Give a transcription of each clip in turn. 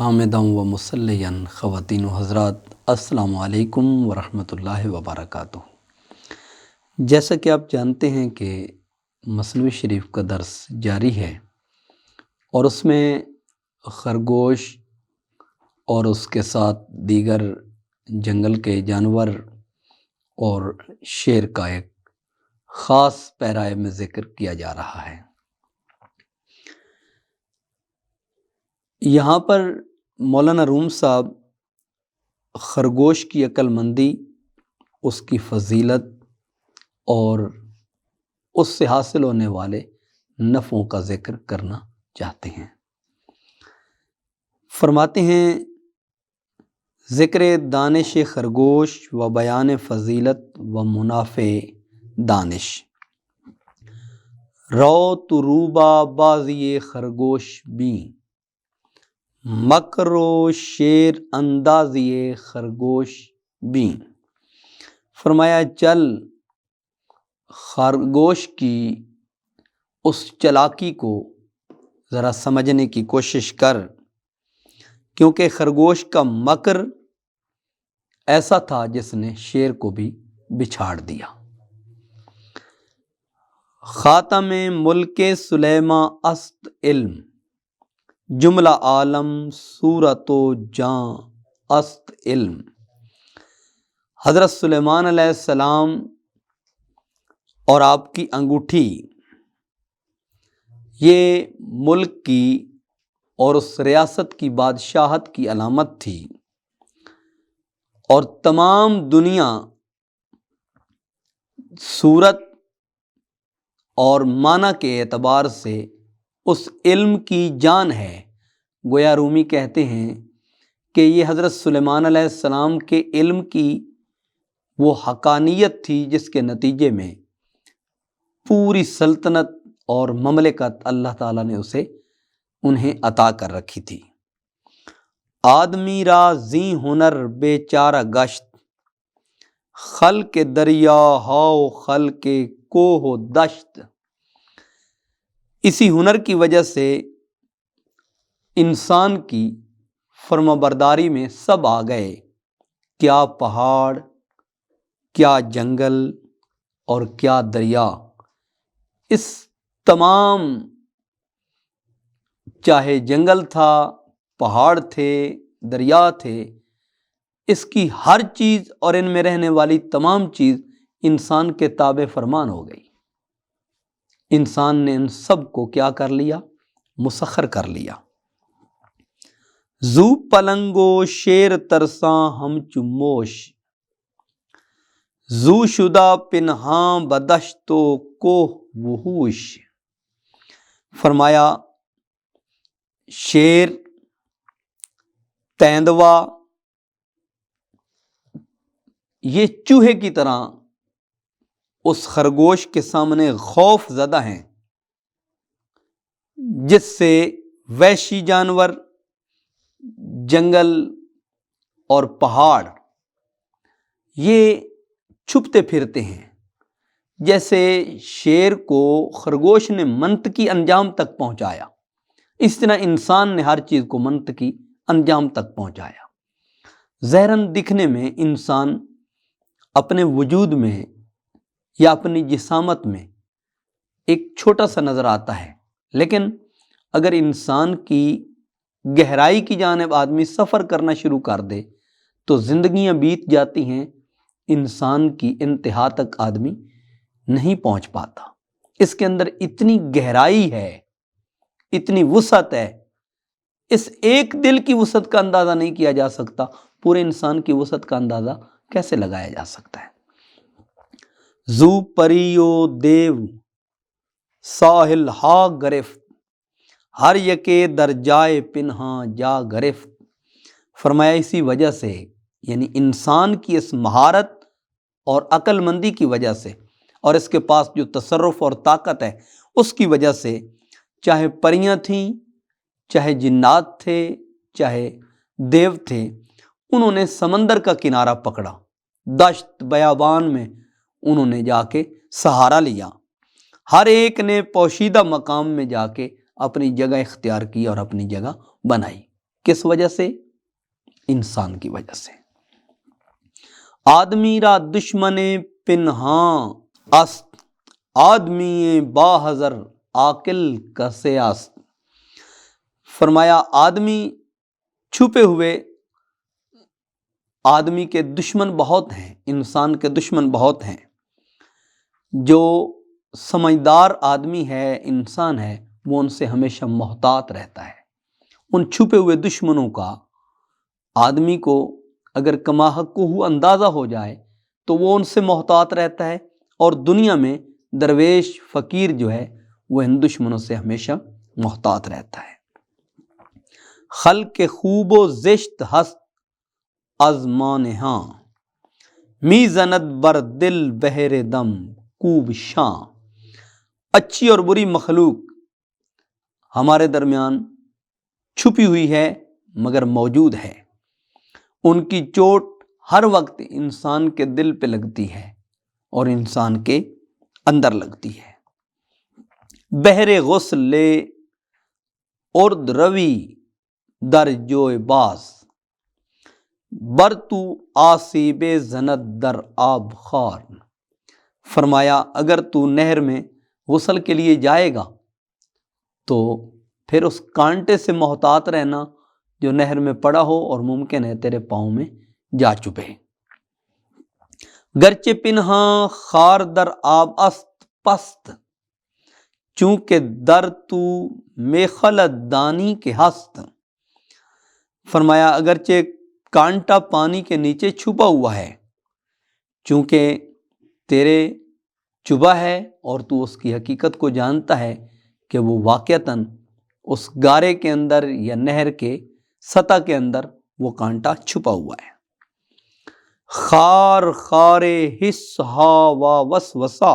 حامدًا و مصلیًا خواتین و حضرات، السلام علیکم ورحمۃ اللہ وبرکاتہ۔ جیسا کہ آپ جانتے ہیں کہ مثنوی شریف کا درس جاری ہے اور اس میں خرگوش اور اس کے ساتھ دیگر جنگل کے جانور اور شیر کا ایک خاص پیرائے میں ذکر کیا جا رہا ہے۔ یہاں پر مولانا روم صاحب خرگوش کی عقل مندی، اس کی فضیلت اور اس سے حاصل ہونے والے نفعوں کا ذکر کرنا چاہتے ہیں۔ فرماتے ہیں ذکر دانش خرگوش و بیان فضیلت و منافع دانش، رو تو روبا بازی خرگوش بیں، مکر و شیر اندازی خرگوش بیں۔ فرمایا چل خرگوش کی اس چالاکی کو ذرا سمجھنے کی کوشش کر، کیونکہ خرگوش کا مکر ایسا تھا جس نے شیر کو بھی بچھاڑ دیا۔ خاتم ملک سلیماں است علم، جملہ عالم صورت و جاں است علم۔ حضرت سلیمان علیہ السلام اور آپ کی انگوٹھی یہ ملک کی اور اس ریاست کی بادشاہت کی علامت تھی، اور تمام دنیا صورت اور معنی کے اعتبار سے اس علم کی جان ہے۔ گویا رومی کہتے ہیں کہ یہ حضرت سلیمان علیہ السلام کے علم کی وہ حقانیت تھی جس کے نتیجے میں پوری سلطنت اور مملکت اللہ تعالیٰ نے انہیں عطا کر رکھی تھی۔ آدمی را زی ہنر بے چارہ گشت، خلق دریا ہاؤ خلق کوہ و دشت۔ اسی ہنر کی وجہ سے انسان کی فرما برداری میں سب آ گئے، کیا پہاڑ، کیا جنگل اور کیا دریا۔ اس تمام، چاہے جنگل تھا، پہاڑ تھے، دریا تھے، اس کی ہر چیز اور ان میں رہنے والی تمام چیز انسان کے تابع فرمان ہو گئی۔ انسان نے ان سب کو کیا کر لیا؟ مسخر کر لیا۔ زو پلنگو شیر ترساں ہم چموش، زو شدہ پنہاں بدشت و کوہ وحوش۔ فرمایا شیر، تیندوا، یہ چوہے کی طرح اس خرگوش کے سامنے خوف زدہ ہیں، جس سے وحشی جانور، جنگل اور پہاڑ یہ چھپتے پھرتے ہیں۔ جیسے شیر کو خرگوش نے منطقی انجام تک پہنچایا، اس طرح انسان نے ہر چیز کو منطقی انجام تک پہنچایا۔ ظاہراً دکھنے میں انسان اپنے وجود میں یا اپنی جسامت میں ایک چھوٹا سا نظر آتا ہے، لیکن اگر انسان کی گہرائی کی جانب آدمی سفر کرنا شروع کر دے تو زندگیاں بیت جاتی ہیں، انسان کی انتہا تک آدمی نہیں پہنچ پاتا۔ اس کے اندر اتنی گہرائی ہے، اتنی وسعت ہے، اس ایک دل کی وسعت کا اندازہ نہیں کیا جا سکتا، پورے انسان کی وسعت کا اندازہ کیسے لگایا جا سکتا ہے۔ زو پریو دیو ساحل ہا گرفت، ہر یکے در جائے پنہاں جا گرفت۔ فرمایا اسی وجہ سے، یعنی انسان کی اس مہارت اور عقل مندی کی وجہ سے، اور اس کے پاس جو تصرف اور طاقت ہے اس کی وجہ سے، چاہے پریاں تھیں، چاہے جنات تھے، چاہے دیو تھے، انہوں نے سمندر کا کنارہ پکڑا، دشت بیابان میں انہوں نے جا کے سہارا لیا، ہر ایک نے پوشیدہ مقام میں جا کے اپنی جگہ اختیار کی اور اپنی جگہ بنائی۔ کس وجہ سے؟ انسان کی وجہ سے۔ آدمی را دشمن پنہاں است، آدمی باہزر عاقل کسے است۔ فرمایا آدمی چھپے ہوئے، آدمی کے دشمن بہت ہیں، انسان کے دشمن بہت ہیں۔ جو سمجھدار آدمی ہے، انسان ہے، وہ ان سے ہمیشہ محتاط رہتا ہے۔ ان چھپے ہوئے دشمنوں کا آدمی کو اگر کما حق کو اندازہ ہو جائے تو وہ ان سے محتاط رہتا ہے، اور دنیا میں درویش فقیر جو ہے وہ ان دشمنوں سے ہمیشہ محتاط رہتا ہے۔ خلق خوب و زشت ہست از مانہاں، می زند بر دل بہر دم کوب شاں۔ اچھی اور بری مخلوق ہمارے درمیان چھپی ہوئی ہے مگر موجود ہے، ان کی چوٹ ہر وقت انسان کے دل پہ لگتی ہے اور انسان کے اندر لگتی ہے۔ بہر غسل ارد روی در جوئے باز، بر تو آسیب زند در آب خار۔ فرمایا اگر تو نہر میں غسل کے لیے جائے گا تو پھر اس کانٹے سے محتاط رہنا جو نہر میں پڑا ہو اور ممکن ہے تیرے پاؤں میں جا چپے۔ گرچہ پنہاں خار در آب است پست، چونکہ در تو میخل دانی کے ہست۔ فرمایا اگرچہ کانٹا پانی کے نیچے چھپا ہوا ہے، چونکہ تیرے چبھا ہے اور تو اس کی حقیقت کو جانتا ہے کہ وہ واقعتاً اس گارے کے اندر یا نہر کے سطح کے اندر وہ کانٹا چھپا ہوا ہے۔ خار خار حس ہا و وسوسا،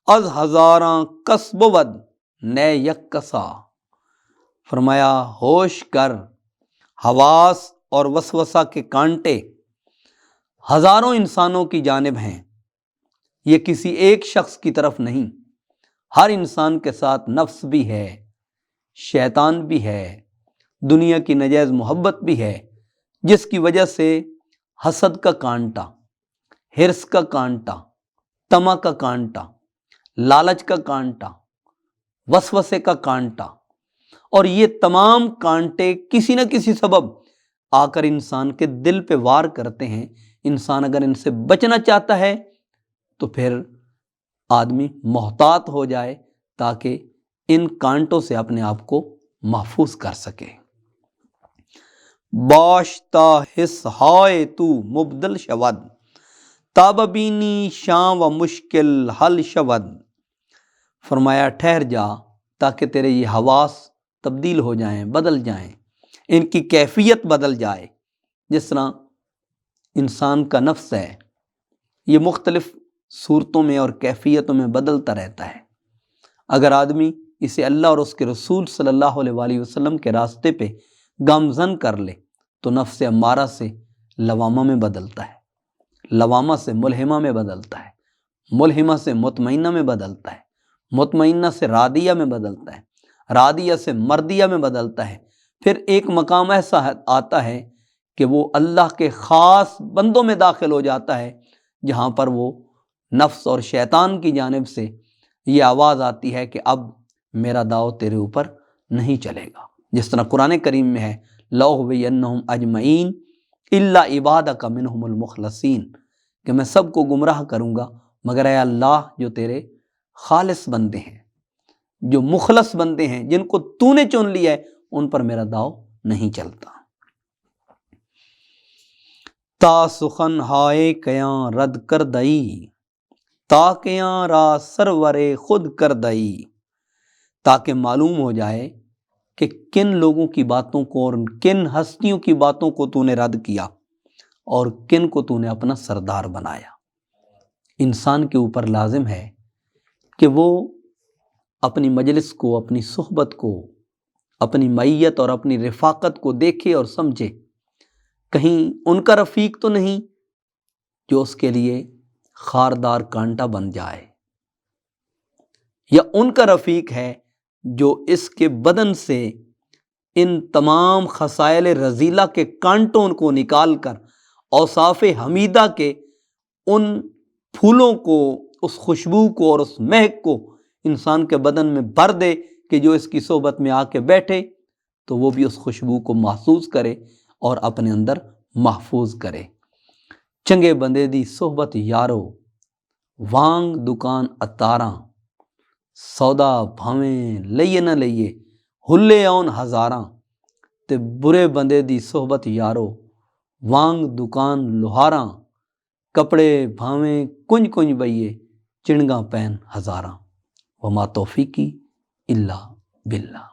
از ہزاراں کس بود نئے یک کسا۔ فرمایا ہوش کر، حواس اور وسوسہ کے کانٹے ہزاروں انسانوں کی جانب ہیں، یہ کسی ایک شخص کی طرف نہیں۔ ہر انسان کے ساتھ نفس بھی ہے، شیطان بھی ہے، دنیا کی ناجائز محبت بھی ہے، جس کی وجہ سے حسد کا کانٹا، حرص کا کانٹا، طمع کا کانٹا، لالچ کا کانٹا، وسوسے کا کانٹا، اور یہ تمام کانٹے کسی نہ کسی سبب آ کر انسان کے دل پہ وار کرتے ہیں۔ انسان اگر ان سے بچنا چاہتا ہے تو پھر آدمی محتاط ہو جائے تاکہ ان کانٹوں سے اپنے آپ کو محفوظ کر سکے۔ باش تا حس ہائے تو مبدل شود، تاب بینی شاں و مشکل حل شود۔ فرمایا ٹھہر جا تاکہ تیرے یہ حواس تبدیل ہو جائیں، بدل جائیں، ان کی کیفیت بدل جائے۔ جس طرح انسان کا نفس ہے، یہ مختلف صورتوں میں اور کیفیتوں میں بدلتا رہتا ہے۔ اگر آدمی اسے اللہ اور اس کے رسول صلی اللہ علیہ وآلہ وسلم کے راستے پہ گامزن کر لے تو نفس امارہ سے لوامہ میں بدلتا ہے، لوامہ سے ملہمہ میں بدلتا ہے، ملہمہ سے مطمئنہ میں بدلتا ہے، مطمئنہ سے راضیہ میں بدلتا ہے، راضیہ سے مردیہ میں بدلتا ہے۔ پھر ایک مقام ایسا آتا ہے کہ وہ اللہ کے خاص بندوں میں داخل ہو جاتا ہے، جہاں پر وہ نفس اور شیطان کی جانب سے یہ آواز آتی ہے کہ اب میرا داؤ تیرے اوپر نہیں چلے گا۔ جس طرح قرآن کریم میں ہے لَأُغْوِيَنَّهُمْ أَجْمَعِينَ إِلَّا عِبَادَكَ مِنْهُمُ الْمُخْلَصِينَ، کہ میں سب کو گمراہ کروں گا مگر اے اللہ جو تیرے خالص بندے ہیں، جو مخلص بندے ہیں، جن کو تو نے چن لیا ہے، ان پر میرا داؤ نہیں چلتا۔ تا سخن ہائے کیاں رد کر دئی، تا کیاں را سرور خود کر دئی۔ تاکہ معلوم ہو جائے کہ کن لوگوں کی باتوں کو اور کن ہستیوں کی باتوں کو تو نے رد کیا اور کن کو تو نے اپنا سردار بنایا۔ انسان کے اوپر لازم ہے کہ وہ اپنی مجلس کو، اپنی صحبت کو، اپنی معیت اور اپنی رفاقت کو دیکھے اور سمجھے، کہیں ان کا رفیق تو نہیں جو اس کے لیے خاردار کانٹا بن جائے، یا ان کا رفیق ہے جو اس کے بدن سے ان تمام خصائل رذیلہ کے کانٹوں کو نکال کر اوصاف حمیدہ کے ان پھولوں کو، اس خوشبو کو اور اس مہک کو انسان کے بدن میں بھر دے کہ جو اس کی صحبت میں آ کے بیٹھے تو وہ بھی اس خوشبو کو محسوس کرے اور اپنے اندر محفوظ کرے۔ چنگے بندے دی صحبت یارو، وانگ دکان اتاراں، سودا بھاویں لئیے نہ لئیے ہلے آن ہزاراں، تے برے بندے دی صحبت یارو، وانگ دکان لوہاراں، کپڑے بھاویں کنج کنج بئیے چنگاں پین ہزاراں۔ وما توفیقی الا باللہ۔